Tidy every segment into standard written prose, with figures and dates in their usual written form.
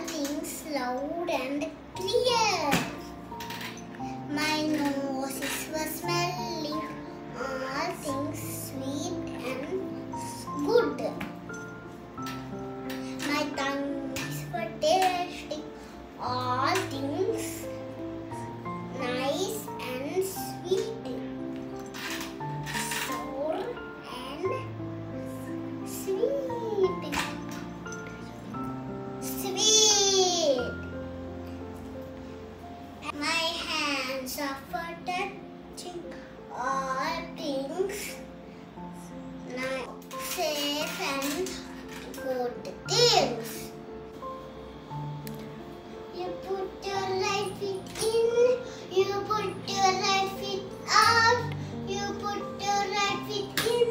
things loud and clear. My nose is for smelling all things sweet and good. My tongue is for tasting all things nice and sweet. Sour and sweet. Sweet. My hands are for touching all things nice, safe and good things. You put your right feet in, you put your right feet out, you put your right feet in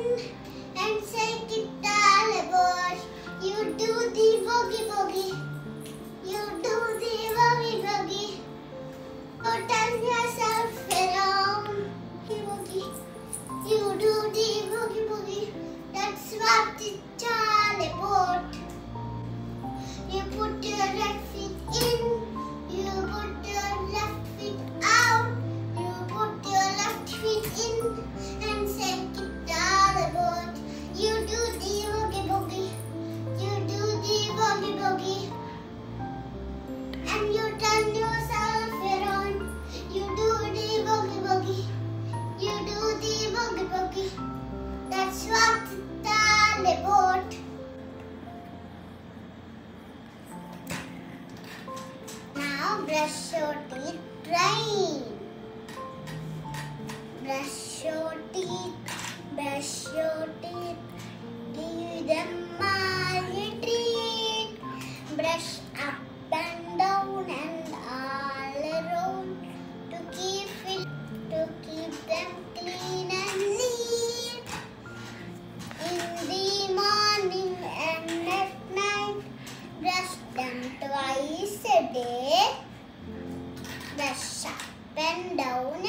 and shake it all about. You do the boogie-woogie, you do the boogie-woogie. You turn yourself around, boogie-woogie. You do the boogie-woogie, that's what it's all about. You put your right feet in, you put your left feet out, you put your left feet in and shake it all about. You do the boogie-woogie, you do the boogie-woogie, and you turn yourself around. You do the boogie-woogie, you do the boogie-woogie, that's what it's all about. Now brush your teeth right. Brush your teeth, give them all a treat. Brush up and down and all around to keep them clean and neat. In the morning and at night, brush them twice a day. Brush up and down